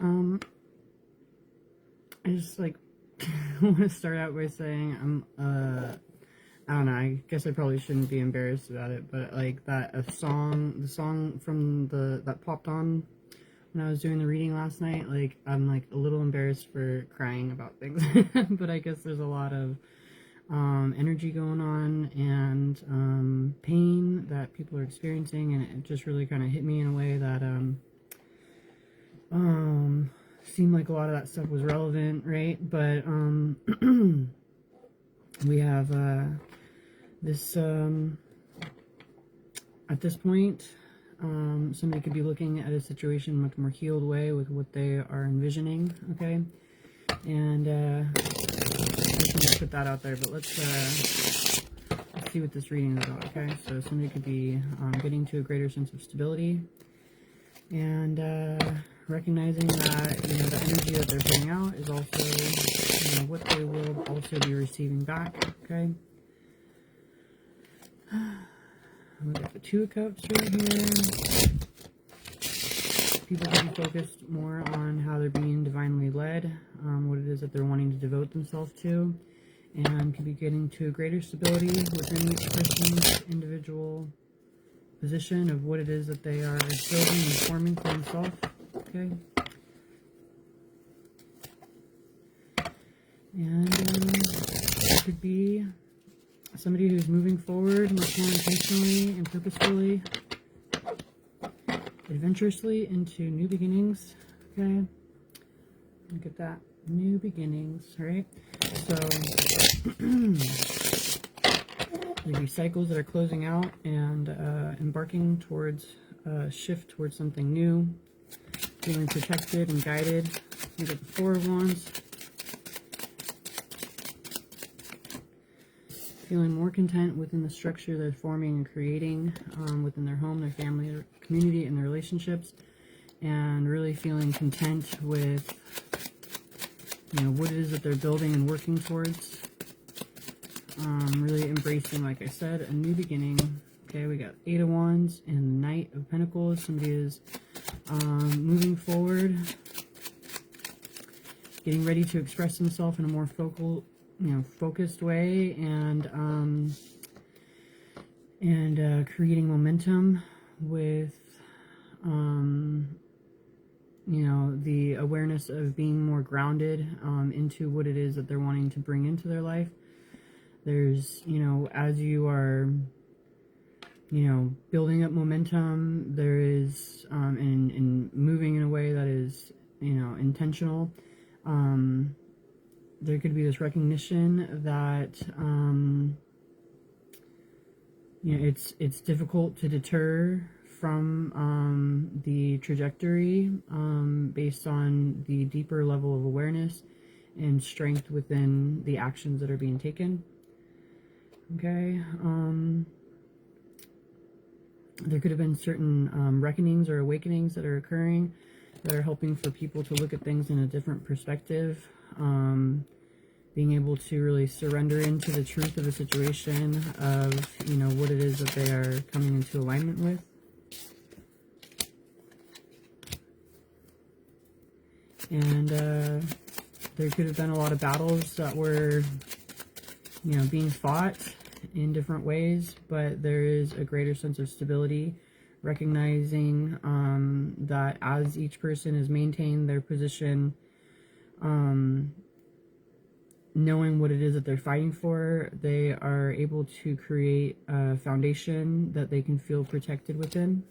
I just like want to start out by saying I don't know, I guess I probably shouldn't be embarrassed about it, but like the song from that popped on when I was doing the reading last night, like I'm like a little embarrassed for crying about things. But I guess there's a lot of energy going on and pain that people are experiencing, and it just really kind of hit me in a way that seemed like a lot of that stuff was relevant, right? But we have this at this point, somebody could be looking at a situation much more healed way with what they are envisioning, okay? And I can just put that out there, but let's see what this reading is about, okay? So somebody could be getting to a greater sense of stability and recognizing that, the energy that they're putting out is also, what they will also be receiving back, okay? We got the Two of Cups right here. People can be focused more on how they're being divinely led, what it is that they're wanting to devote themselves to, and can be getting to a greater stability within each person's individual position of what it is that they are building and forming for themselves, okay? And it could be somebody who's moving forward much more intentionally and purposefully, adventurously into new beginnings, okay? Look at that. New beginnings, right? So, there'll be cycles that are closing out and embarking towards a shift towards something new, feeling protected and guided. You get the Four of Wands. Feeling more content within the structure they're forming and creating within their home, their family, their community, and their relationships, and really feeling content with what it is that they're building and working towards. Really embracing, like I said, a new beginning. Okay, we got Eight of Wands and Knight of Pentacles. Somebody is moving forward, getting ready to express themselves in a more focused way, and creating momentum with the awareness of being more grounded into what it is that they're wanting to bring into their life. There's, as you are, building up momentum, there is, and moving in a way that is, intentional, there could be this recognition that, it's difficult to deter from the trajectory based on the deeper level of awareness and strength within the actions that are being taken. Okay. There could have been certain reckonings or awakenings that are occurring that are helping for people to look at things in a different perspective. Being able to really surrender into the truth of a situation of, what it is that they are coming into alignment with. And there could have been a lot of battles that were, being fought in different ways, but there is a greater sense of stability, recognizing that as each person has maintained their position, knowing what it is that they're fighting for, they are able to create a foundation that they can feel protected within.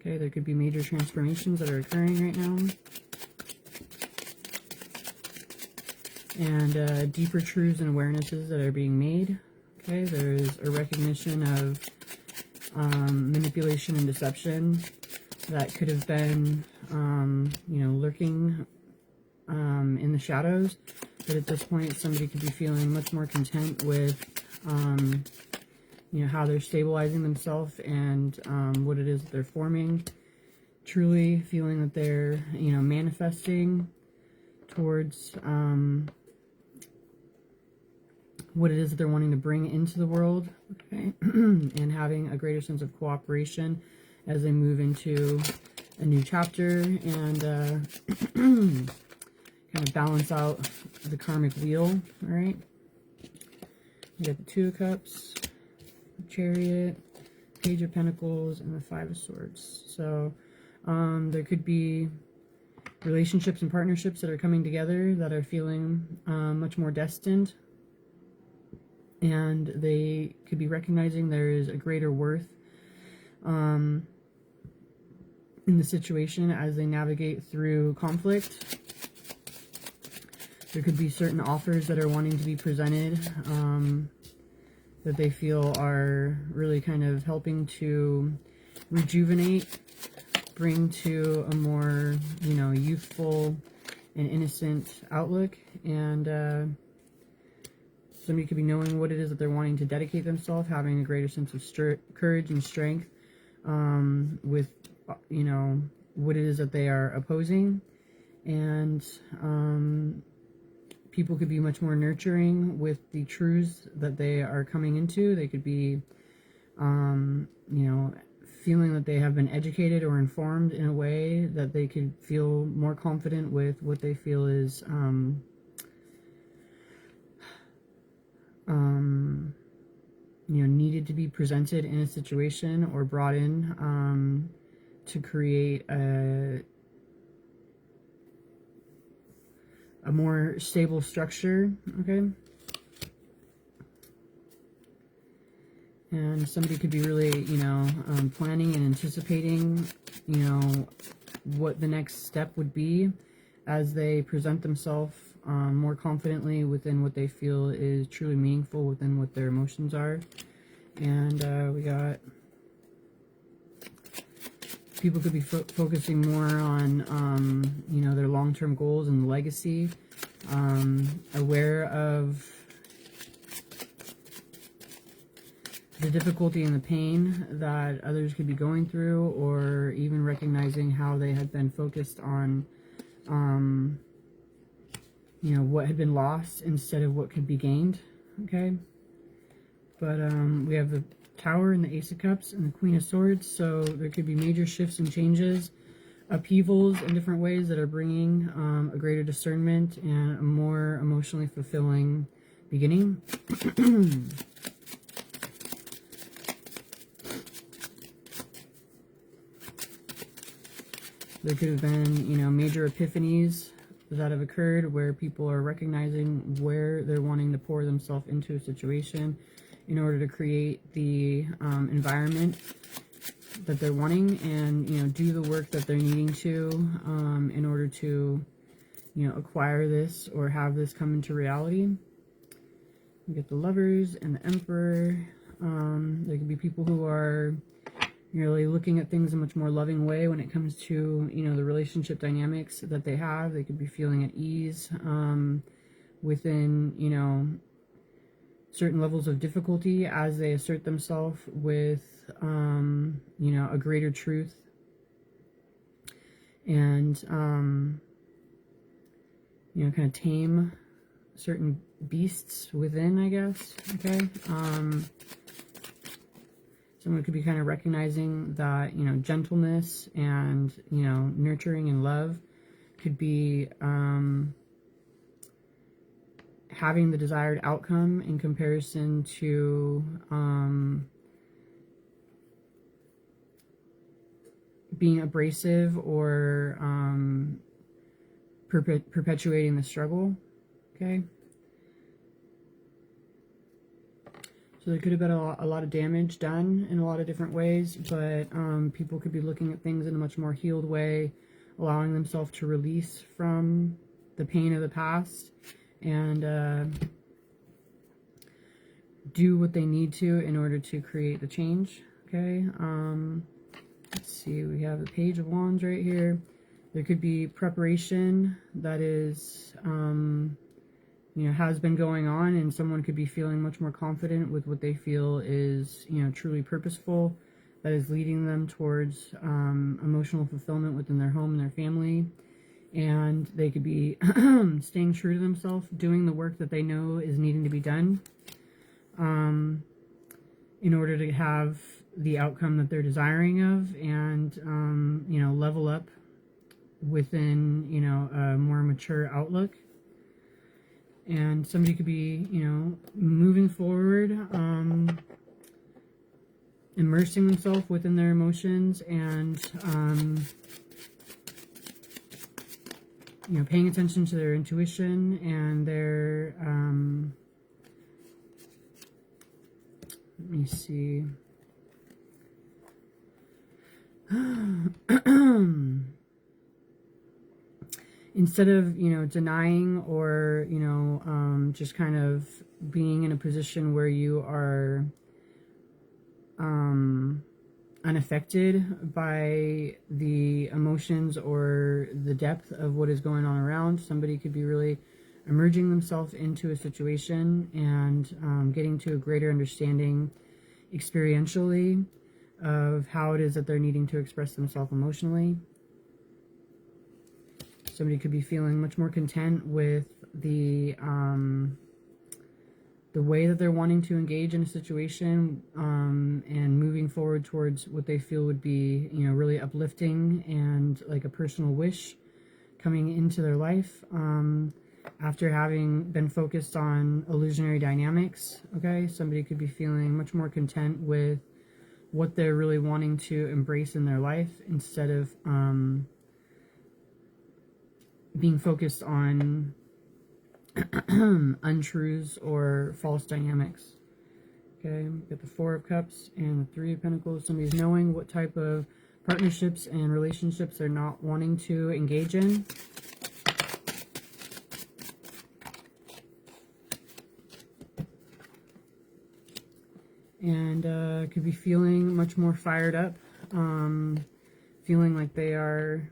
Okay, there could be major transformations that are occurring right now. And deeper truths and awarenesses that are being made. Okay, there's a recognition of manipulation and deception that could have been, lurking in the shadows. But at this point, somebody could be feeling much more content with, how they're stabilizing themselves and what it is that they're forming. Truly feeling that they're, manifesting towards what it is that they're wanting to bring into the world, okay? And having a greater sense of cooperation as they move into a new chapter and kind of balance out the karmic wheel. All right. We got the Two of Cups, Chariot, Page of Pentacles, and the Five of Swords. So there could be relationships and partnerships that are coming together that are feeling much more destined. And they could be recognizing there is a greater worth in the situation as they navigate through conflict. There could be certain offers that are wanting to be presented that they feel are really kind of helping to rejuvenate, bring to a more, you know, youthful and innocent outlook. And somebody could be knowing what it is that they're wanting to dedicate themselves, having a greater sense of courage and strength with, you know, what it is that they are opposing. And people could be much more nurturing with the truths that they are coming into. They could be, you know, feeling that they have been educated or informed in a way that they could feel more confident with what they feel is you know, needed to be presented in a situation or brought in to create a more stable structure. Okay. And somebody could be really, you know, planning and anticipating, you know, what the next step would be as they present themselves more confidently within what they feel is truly meaningful within what their emotions are. And we got people could be focusing more on, you know, their long-term goals and legacy, aware of the difficulty and the pain that others could be going through, or even recognizing how they had been focused on, you know, what had been lost instead of what could be gained. Okay. But we have the Tower and the Ace of Cups and the Queen of Swords. So there could be major shifts and changes, upheavals in different ways that are bringing a greater discernment and a more emotionally fulfilling beginning. There could have been, you know, major epiphanies that have occurred where people are recognizing where they're wanting to pour themselves into a situation in order to create the environment that they're wanting, and, you know, do the work that they're needing to in order to, you know, acquire this or have this come into reality. You get the Lovers and the Emperor. There could be people who are really looking at things in a much more loving way when it comes to, you know, the relationship dynamics that they have. They could be feeling at ease within, you know, certain levels of difficulty as they assert themselves with, you know, a greater truth. And, you know, kind of tame certain beasts within, I guess. Okay. Someone could be kind of recognizing that, you know, gentleness and, you know, nurturing and love could be having the desired outcome in comparison to being abrasive or perpetuating the struggle. Okay. So there could have been a lot of damage done in a lot of different ways, but people could be looking at things in a much more healed way, allowing themselves to release from the pain of the past and do what they need to in order to create the change. Okay. Let's see, we have the Page of Wands right here. There could be preparation that is, you know, has been going on, and someone could be feeling much more confident with what they feel is, you know, truly purposeful, that is leading them towards emotional fulfillment within their home and their family. And they could be staying true to themselves, doing the work that they know is needing to be done in order to have the outcome that they're desiring of, and you know, level up within, you know, a more mature outlook. And somebody could be, you know, moving forward, immersing themselves within their emotions, and you know, paying attention to their intuition and their let me see. Instead of, you know, denying or, you know, just kind of being in a position where you are unaffected by the emotions or the depth of what is going on around, somebody could be really emerging themselves into a situation and getting to a greater understanding experientially of how it is that they're needing to express themselves emotionally. Somebody could be feeling much more content with the way that they're wanting to engage in a situation, and moving forward towards what they feel would be, you know, really uplifting and like a personal wish coming into their life, after having been focused on illusionary dynamics. Okay, somebody could be feeling much more content with what they're really wanting to embrace in their life, instead of being focused on untruths or false dynamics. Okay, we got the Four of Cups and the Three of Pentacles. Somebody's knowing what type of partnerships and relationships they're not wanting to engage in. And could be feeling much more fired up, feeling like they are,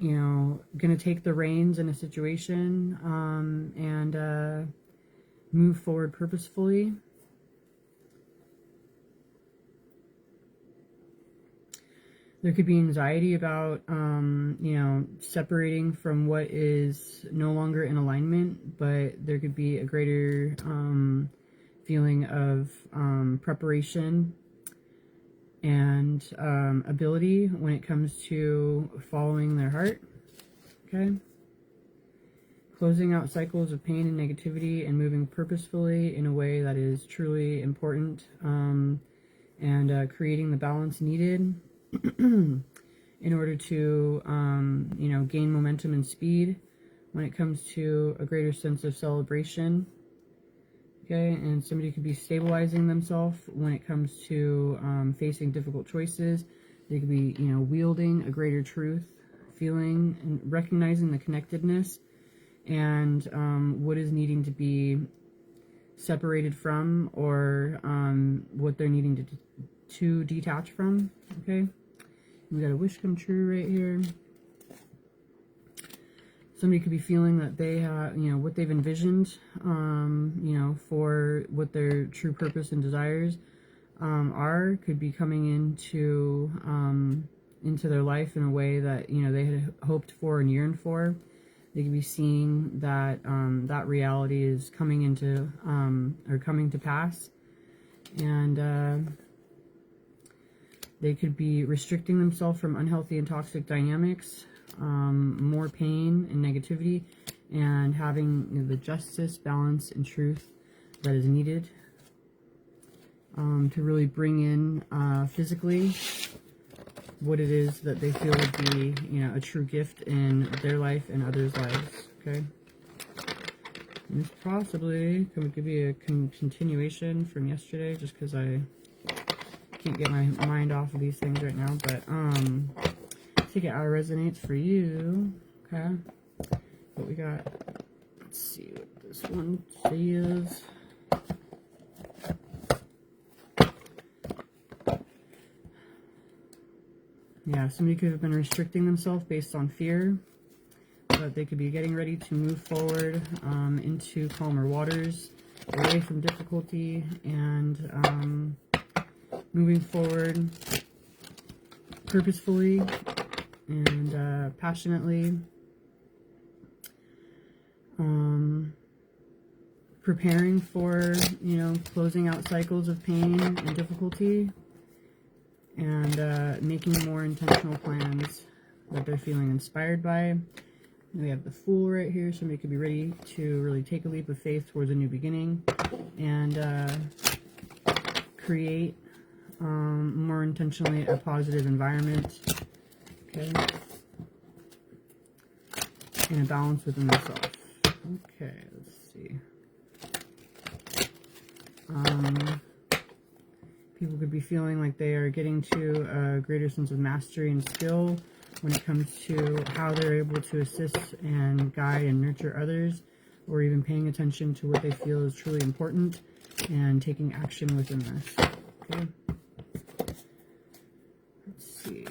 you know, going to take the reins in a situation, and move forward purposefully. There could be anxiety about, you know, separating from what is no longer in alignment, but there could be a greater feeling of preparation and ability when it comes to following their heart. Okay, closing out cycles of pain and negativity and moving purposefully in a way that is truly important, and creating the balance needed in order to you know, gain momentum and speed when it comes to a greater sense of celebration. Okay, and somebody could be stabilizing themselves when it comes to facing difficult choices. They could be, you know, wielding a greater truth, feeling and recognizing the connectedness and what is needing to be separated from, or what they're needing to detach from. Okay, we got a wish come true right here. Somebody could be feeling that they have, you know, what they've envisioned, you know, for what their true purpose and desires are, could be coming into their life in a way that, you know, they had hoped for and yearned for. They could be seeing that that reality is coming into or coming to pass, and they could be restricting themselves from unhealthy and toxic dynamics, more pain and negativity, and having, you know, the justice, balance, and truth that is needed to really bring in physically what it is that they feel would be, you know, a true gift in their life and others' lives. Okay, and this possibly could be a continuation from yesterday, just because I can't get my mind off of these things right now, but take it how it resonates for you. Okay, what we got, let's see what this one says. Yeah, somebody could have been restricting themselves based on fear, but they could be getting ready to move forward into calmer waters, away from difficulty, and moving forward purposefully and passionately, preparing for, you know, closing out cycles of pain and difficulty, and making more intentional plans that they're feeling inspired by. We have the Fool right here. Somebody could be ready to really take a leap of faith towards a new beginning and create more intentionally a positive environment, okay, and a balance within themselves. Okay, let's see. People could be feeling like they are getting to a greater sense of mastery and skill when it comes to how they're able to assist and guide and nurture others, or even paying attention to what they feel is truly important and taking action within this. Okay. Let's see.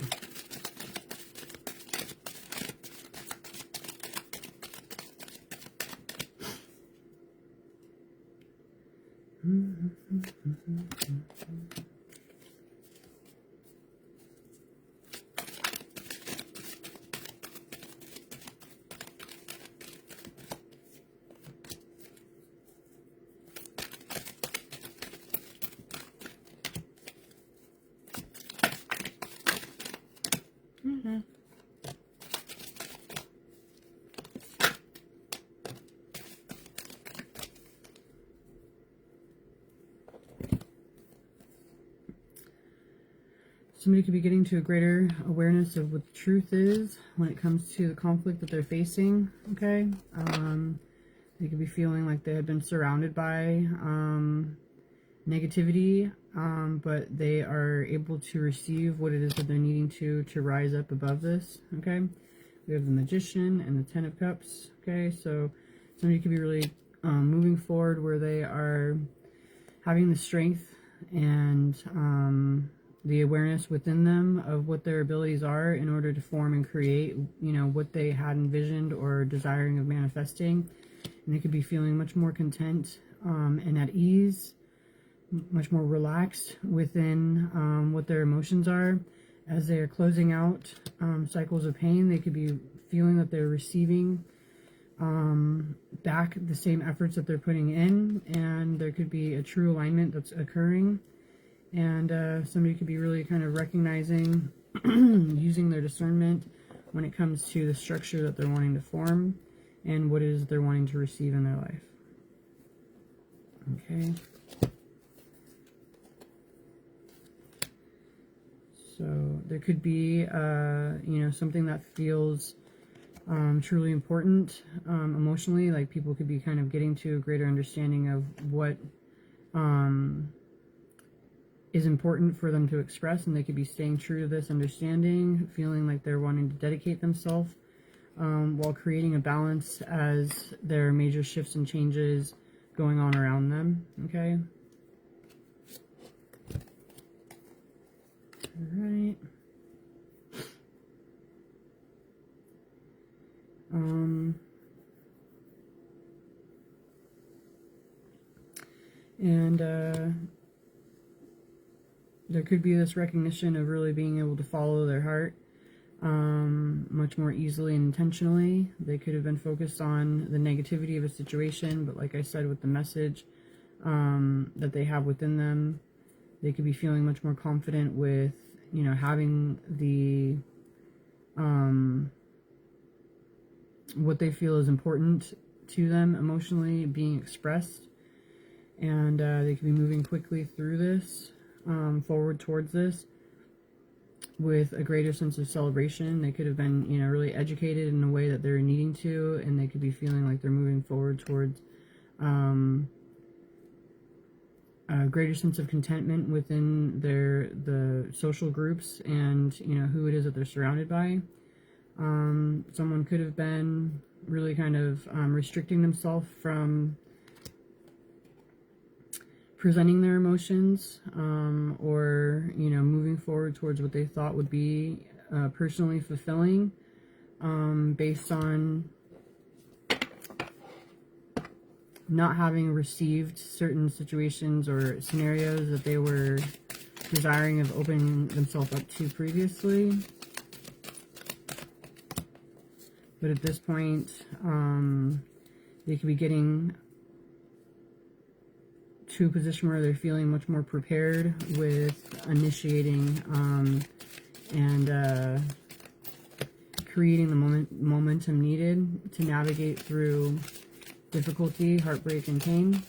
Somebody could be getting to a greater awareness of what the truth is when it comes to the conflict that they're facing, okay? They could be feeling like they had been surrounded by negativity, but they are able to receive what it is that they're needing to rise up above this, okay? We have the Magician and the Ten of Cups, okay? So somebody could be really moving forward where they are having the strength and the awareness within them of what their abilities are in order to form and create, you know, what they had envisioned or desiring of manifesting. And they could be feeling much more content and at ease, much more relaxed within what their emotions are. As they are closing out cycles of pain, they could be feeling that they're receiving back the same efforts that they're putting in, and there could be a true alignment that's occurring. And somebody could be really kind of recognizing, using their discernment when it comes to the structure that they're wanting to form and what it is they're wanting to receive in their life. Okay. So there could be, you know, something that feels truly important emotionally. Like people could be kind of getting to a greater understanding of what is important for them to express, and they could be staying true to this understanding, feeling like they're wanting to dedicate themselves while creating a balance as there are major shifts and changes going on around them. Okay. All right. There could be this recognition of really being able to follow their heart much more easily and intentionally. They could have been focused on the negativity of a situation, but like I said, with the message that they have within them, they could be feeling much more confident with, you know, having the what they feel is important to them emotionally being expressed, and they could be moving quickly through this, forward towards this with a greater sense of celebration. They could have been, you know, really educated in a way that they're needing to, and they could be feeling like they're moving forward towards a greater sense of contentment within the social groups and, you know, who it is that they're surrounded by. Someone could have been really kind of restricting themselves from presenting their emotions, or, you know, moving forward towards what they thought would be personally fulfilling, based on not having received certain situations or scenarios that they were desiring of opening themselves up to previously. But at this point, they could be getting to a position where they're feeling much more prepared with initiating and creating the momentum needed to navigate through difficulty, heartbreak, and pain.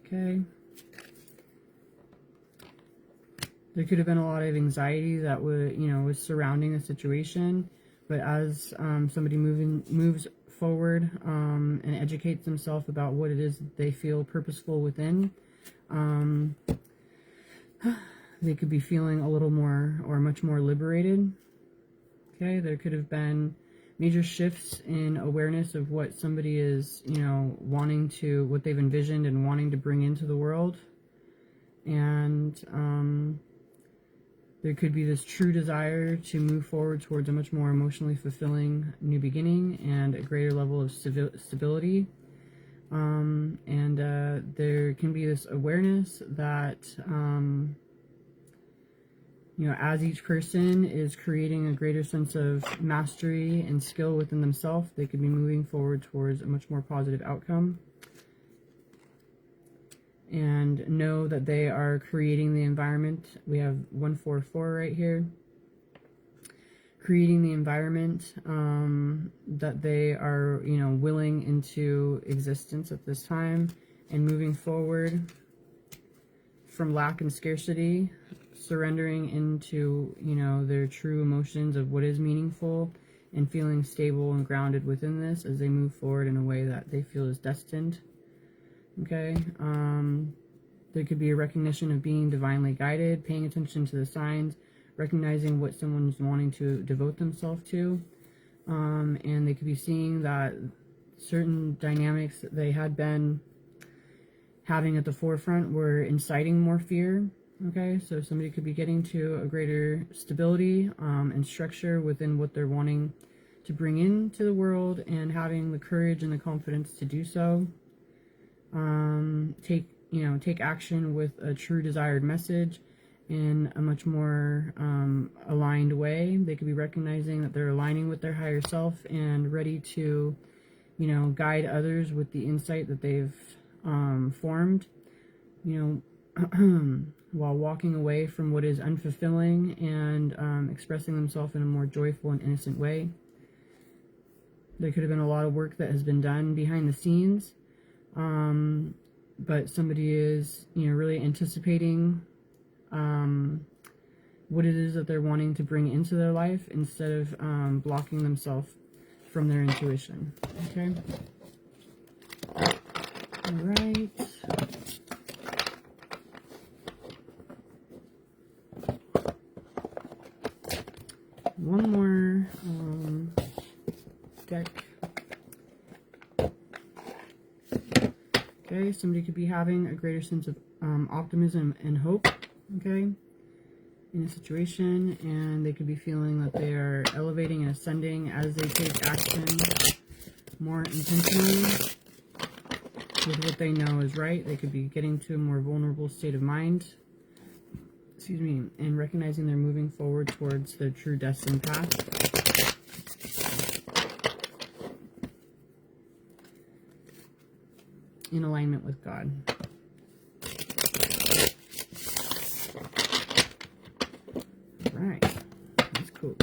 Okay. There could have been a lot of anxiety that was surrounding a situation, but as somebody moves forward and educates themselves about what it is that they feel purposeful within, they could be feeling a little more or much more liberated. Okay, there could have been major shifts in awareness of what somebody is, wanting to, what they've envisioned and wanting to bring into the world. And there could be this true desire to move forward towards a much more emotionally fulfilling new beginning and a greater level of stability. There can be this awareness that, as each person is creating a greater sense of mastery and skill within themselves, they could be moving forward towards a much more positive outcome. And know that they are creating the environment. We have 144 right here. Creating the environment that they are, willing into existence at this time, and moving forward from lack and scarcity, surrendering into, their true emotions of what is meaningful, and feeling stable and grounded within this as they move forward in a way that they feel is destined. Okay, there could be a recognition of being divinely guided, paying attention to the signs, recognizing what someone's wanting to devote themselves to, and they could be seeing that certain dynamics that they had been having at the forefront were inciting more fear. Okay, so somebody could be getting to a greater stability and structure within what they're wanting to bring into the world, and having the courage and the confidence to do so. Take action with a true desired message in a much more aligned way. They could be recognizing that they're aligning with their higher self and ready to, guide others with the insight that they've formed, while walking away from what is unfulfilling and expressing themselves in a more joyful and innocent way. There could have been a lot of work that has been done behind the scenes. But somebody is, really anticipating what it is that they're wanting to bring into their life, instead of blocking themselves from their intuition. Okay? All right. One more deck. Okay, somebody could be having a greater sense of optimism and hope, okay, in a situation, and they could be feeling that they are elevating and ascending as they take action more intentionally with what they know is right. They could be getting to a more vulnerable state of mind, and recognizing they're moving forward towards their true destined path. In alignment with God. All right, that's cool.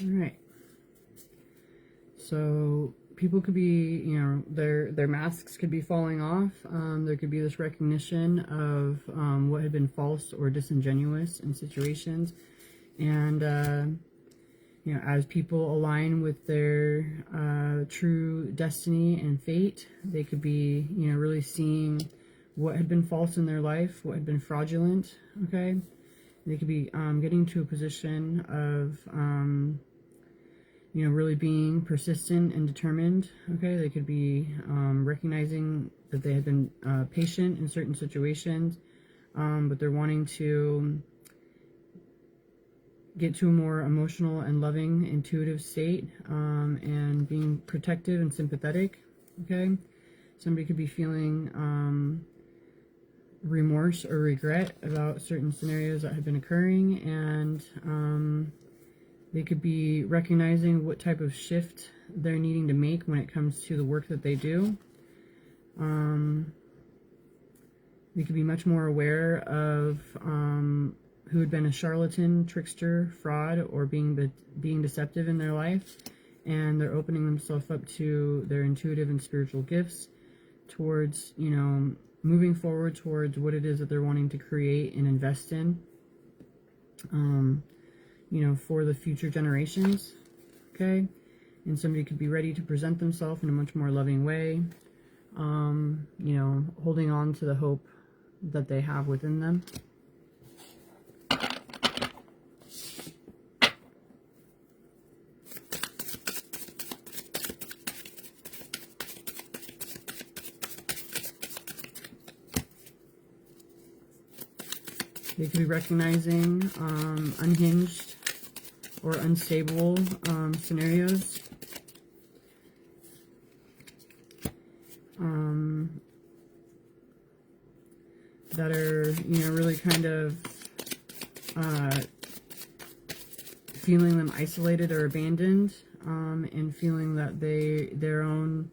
All right. So people could be, their masks could be falling off. There could be this recognition of what had been false or disingenuous in situations, and as people align with their true destiny and fate, they could be, really seeing what had been false in their life, what had been fraudulent. Okay. They could be getting to a position of, really being persistent and determined. Okay, they could be recognizing that they had been patient in certain situations, but they're wanting to get to a more emotional and loving, intuitive state, and being protective and sympathetic. Okay, somebody could be feeling remorse or regret about certain scenarios that have been occurring, and they could be recognizing what type of shift they're needing to make when it comes to the work that they do. They could be much more aware of who had been a charlatan, trickster, fraud, or being deceptive in their life, and they're opening themselves up to their intuitive and spiritual gifts towards, moving forward towards what it is that they're wanting to create and invest in, for the future generations. Okay, and somebody could be ready to present themselves in a much more loving way, holding on to the hope that they have within them. They could be recognizing unhinged or unstable scenarios. That are, really kind of feeling them isolated or abandoned, and feeling that their own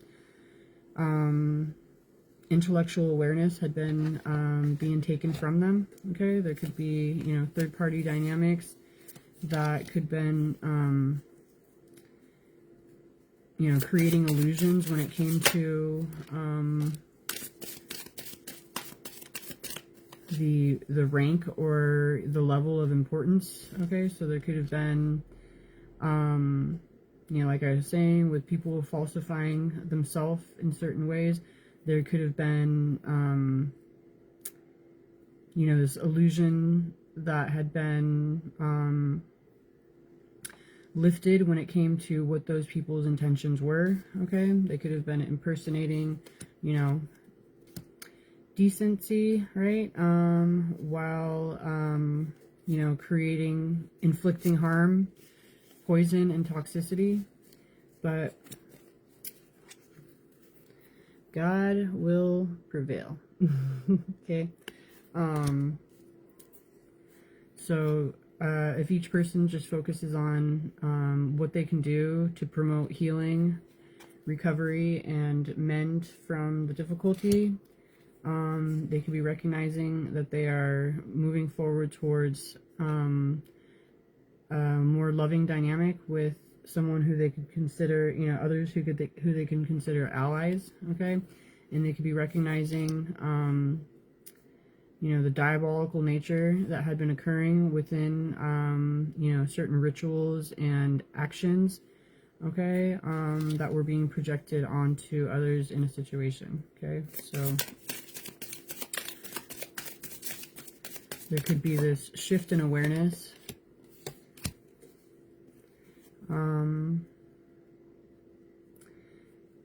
intellectual awareness had been being taken from them. Okay, there could be, third-party dynamics that could been, creating illusions when it came to the rank or the level of importance. Okay, so there could have been, like I was saying, with people falsifying themselves in certain ways, there could have been, this illusion that had been lifted when it came to what those people's intentions were. Okay, they could have been impersonating, decency, right? While, inflicting harm, poison, and toxicity. But God will prevail. Okay. So if each person just focuses on what they can do to promote healing, recovery, and mend from the difficulty, they could be recognizing that they are moving forward towards a more loving dynamic with someone who they could consider, others who they can consider allies. Okay, and they could be recognizing, the diabolical nature that had been occurring within, certain rituals and actions. Okay, that were being projected onto others in a situation. Okay, so there could be this shift in awareness.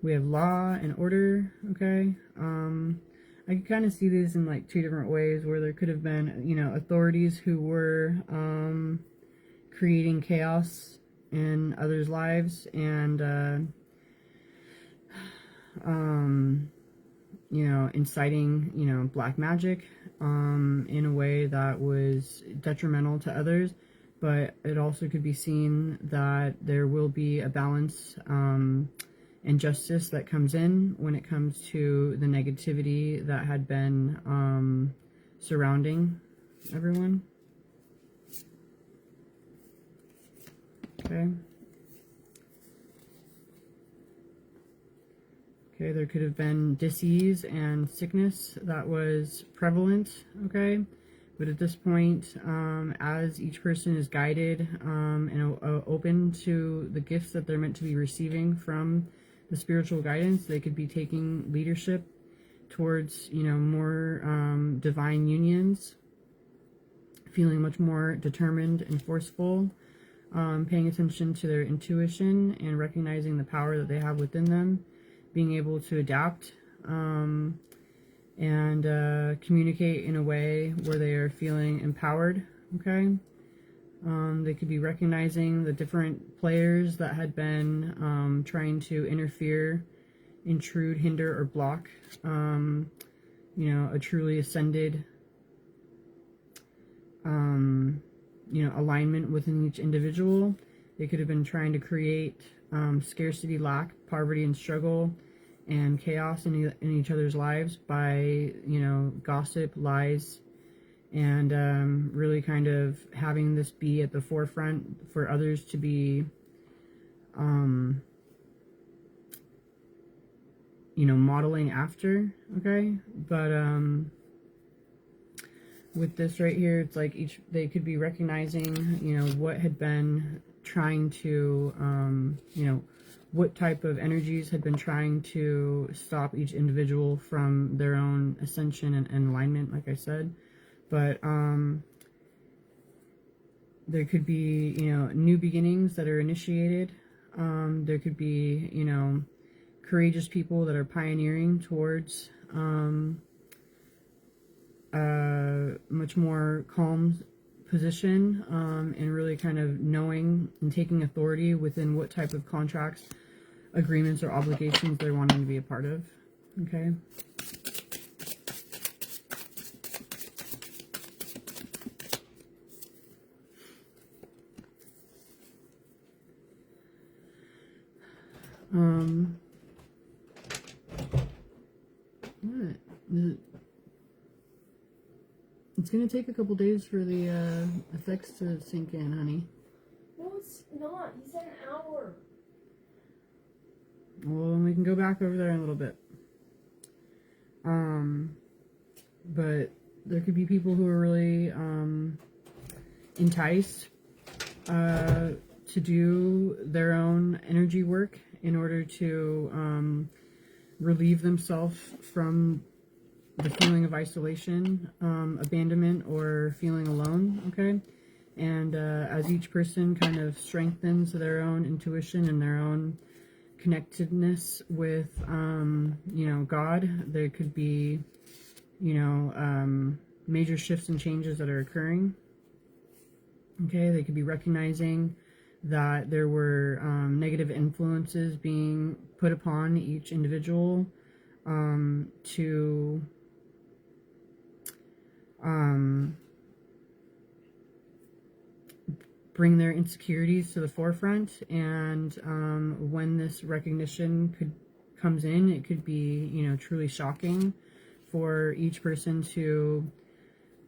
We have law and order. Okay, I could kind of see this in like two different ways, where there could have been, authorities who were creating chaos in others' lives, and inciting, black magic in a way that was detrimental to others. But it also could be seen that there will be a balance and justice that comes in when it comes to the negativity that had been surrounding everyone. Okay. Okay, there could have been disease and sickness that was prevalent. Okay. But at this point, as each person is guided and open to the gifts that they're meant to be receiving from the spiritual guidance, they could be taking leadership towards, more divine unions, feeling much more determined and forceful, paying attention to their intuition and recognizing the power that they have within them, being able to adapt and communicate in a way where they are feeling empowered, okay? They could be recognizing the different players that had been trying to interfere, intrude, hinder, or block, you know, a truly ascended, you know, alignment within each individual. They could have been trying to create scarcity, lack, poverty, and struggle, and chaos in each other's lives by, you know, gossip, lies, and really kind of having this be at the forefront for others to be, you know, modeling after, okay? But with this right here, it's like they could be recognizing, you know, what had been trying to, you know, what type of energies had been trying to stop each individual from their own ascension and alignment, like I said. But there could be, you know, new beginnings that are initiated. There could be, you know, courageous people that are pioneering towards much more calm position, and really kind of knowing and taking authority within what type of contracts, agreements, or obligations they're wanting to be a part of. Okay. What? It's gonna take a couple days for the effects to sink in, honey. No, it's not. He said an hour. Well, we can go back over there in a little bit. But there could be people who are really enticed to do their own energy work in order to relieve themselves from the feeling of isolation, abandonment, or feeling alone, okay? And as each person kind of strengthens their own intuition and their own connectedness with, you know, God, there could be, you know, major shifts and changes that are occurring, okay? They could be recognizing that there were negative influences being put upon each individual to bring their insecurities to the forefront, and when this recognition comes in, it could be, you know, truly shocking for each person to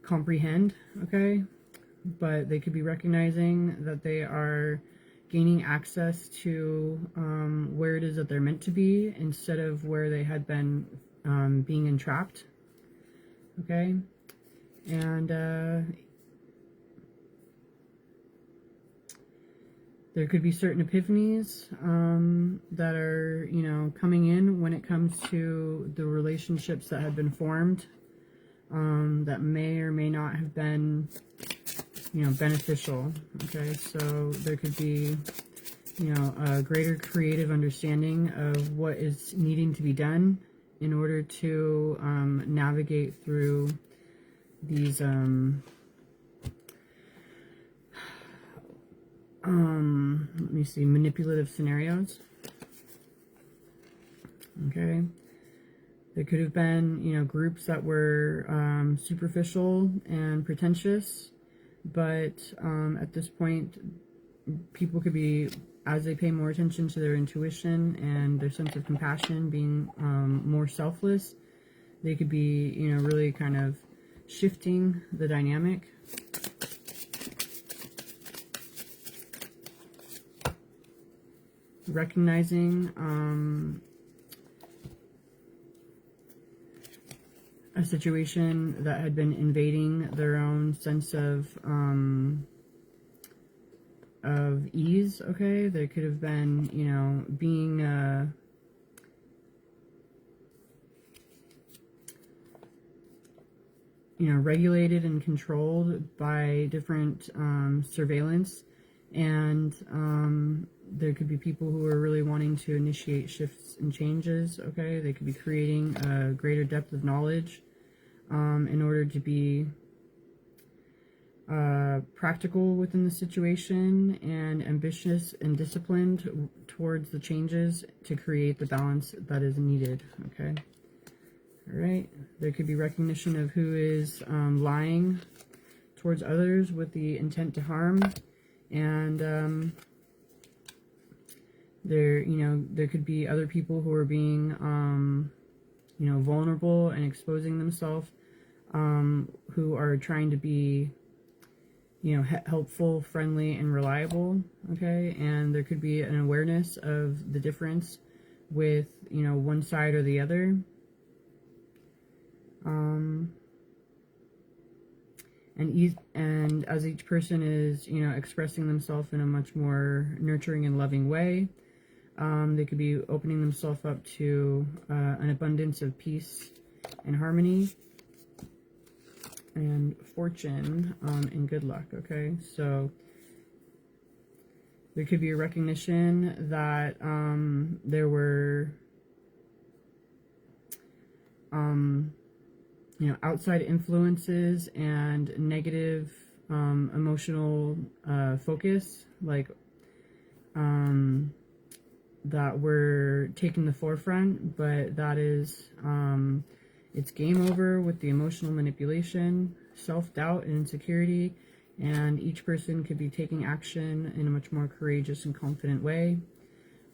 comprehend, okay? But they could be recognizing that they are gaining access to where it is that they're meant to be instead of where they had been being entrapped, okay? And there could be certain epiphanies that are, you know, coming in when it comes to the relationships that have been formed that may or may not have been, you know, beneficial, okay? So there could be, you know, a greater creative understanding of what is needing to be done in order to navigate through these let me see, manipulative scenarios. Okay. There could have been, you know, groups that were superficial and pretentious, but at this point, people could be, as they pay more attention to their intuition and their sense of compassion, being more selfless, they could be, you know, really kind of shifting the dynamic. Recognizing a situation that had been invading their own sense of ease, okay? There could have been, you know, being regulated and controlled by different surveillance, and there could be people who are really wanting to initiate shifts and changes. Okay, they could be creating a greater depth of knowledge in order to be practical within the situation and ambitious and disciplined towards the changes to create the balance that is needed. Okay. All right. There could be recognition of who is lying towards others with the intent to harm, and there could be other people who are being vulnerable and exposing themselves, who are trying to be helpful, friendly, and reliable. Okay, and there could be an awareness of the difference with one side or the other. And as each person is expressing themselves in a much more nurturing and loving way, they could be opening themselves up to an abundance of peace and harmony and fortune and good luck. Okay, so there could be a recognition that there were outside influences and negative emotional focus, like that were taking the forefront, but that is it's game over with the emotional manipulation, self-doubt, and insecurity, and each person could be taking action in a much more courageous and confident way,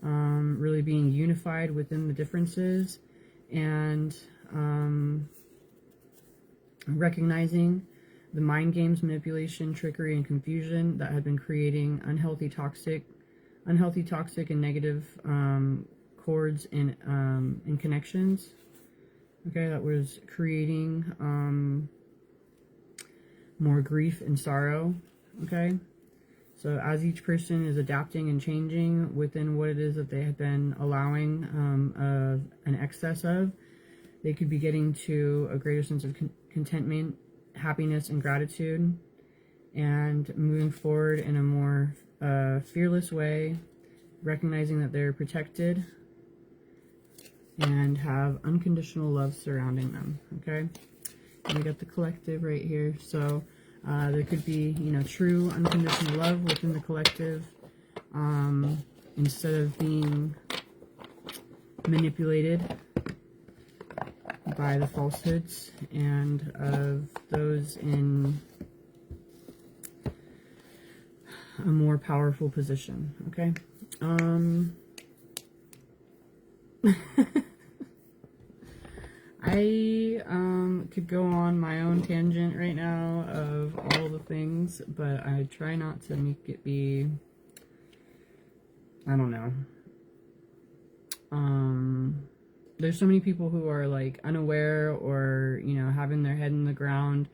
really being unified within the differences, and recognizing the mind games, manipulation, trickery, and confusion that had been creating unhealthy, toxic, and negative cords and connections. Okay, that was creating more grief and sorrow. Okay, so as each person is adapting and changing within what it is that they have been allowing an excess of, they could be getting to a greater sense of contentment, happiness, and gratitude, and moving forward in a more fearless way, recognizing that they're protected and have unconditional love surrounding them. Okay, and we got the collective right here. So there could be true unconditional love within the collective, instead of being manipulated by the falsehoods and of those in a more powerful position. Okay. I could go on my own tangent right now of all the things, but I try not to make it be, I don't know. There's so many people who are like unaware or having their head in the ground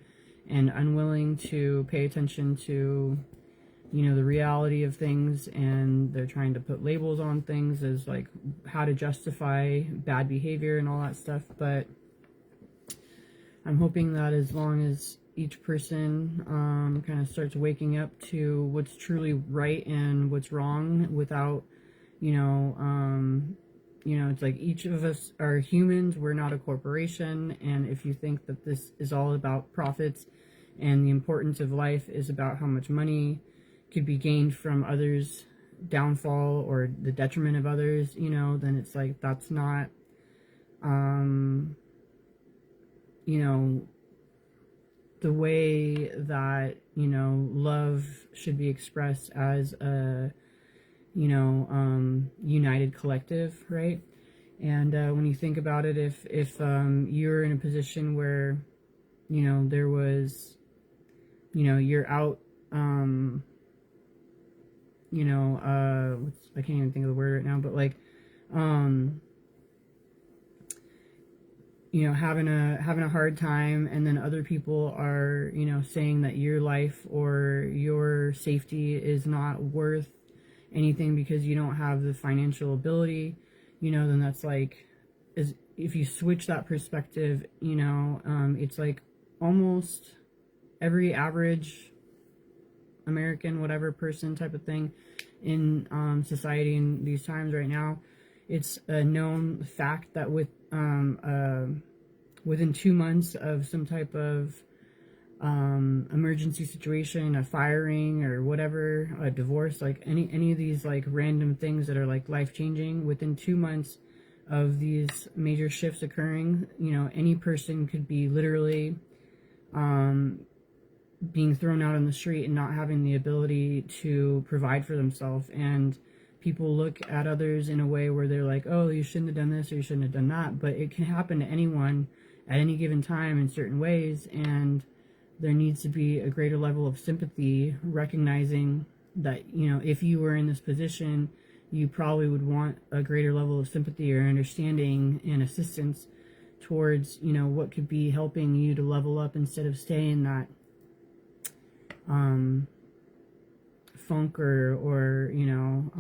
and unwilling to pay attention to the reality of things, and they're trying to put labels on things as like how to justify bad behavior and all that stuff. But I'm hoping that as long as each person kind of starts waking up to what's truly right and what's wrong without it's like each of us are humans, we're not a corporation, and if you think that this is all about profits and the importance of life is about how much money could be gained from others' downfall or the detriment of others, then it's like that's not the way that love should be expressed as a united collective, right? And when you think about it, if you're in a position where there was you're out I can't even think of the word right now, but like having a hard time, and then other people are saying that your life or your safety is not worth anything because you don't have the financial ability, then that's like, is if you switch that perspective, it's like almost every average American, whatever person type of thing in society in these times right now, it's a known fact that within 2 months of some type of emergency situation, a firing or whatever, a divorce, like any of these like random things that are like life changing, within 2 months of these major shifts occurring, you know, any person could be literally being thrown out on the street and not having the ability to provide for themselves. And people look at others in a way where they're like, oh, you shouldn't have done this or you shouldn't have done that. But it can happen to anyone at any given time in certain ways. And there needs to be a greater level of sympathy, recognizing that, you know, if you were in this position, you probably would want a greater level of sympathy or understanding and assistance towards, you know, what could be helping you to level up instead of staying in that funk or you know,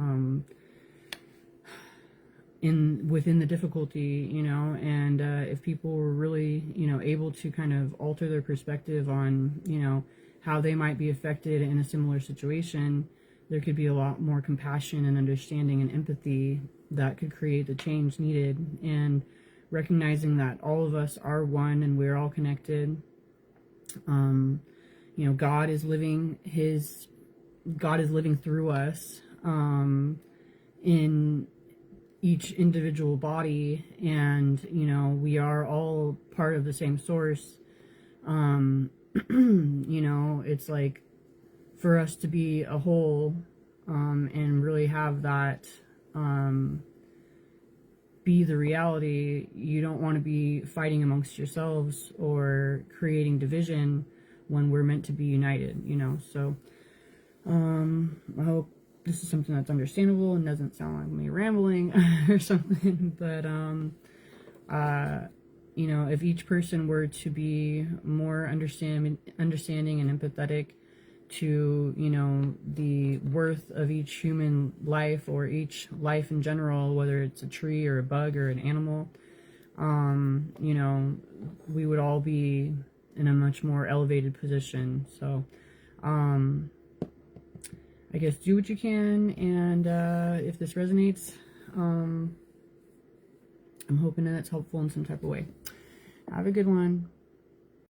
within the difficulty, you know. And if people were really, you know, able to kind of alter their perspective on, you know, how they might be affected in a similar situation, there could be a lot more compassion and understanding and empathy that could create the change needed. And recognizing that all of us are one and we're all connected. You know, God is living through us in each individual body, and you know, we are all part of the same source. You know, it's like, for us to be a whole and really have that be the reality, you don't want to be fighting amongst yourselves or creating division when we're meant to be united, you know. So I hope this is something that's understandable and doesn't sound like me rambling or something. But you know, if each person were to be more understanding and empathetic to, you know, the worth of each human life or each life in general, whether it's a tree or a bug or an animal, you know, we would all be in a much more elevated position. So I guess do what you can, and if this resonates, I'm hoping that it's helpful in some type of way. Have a good one.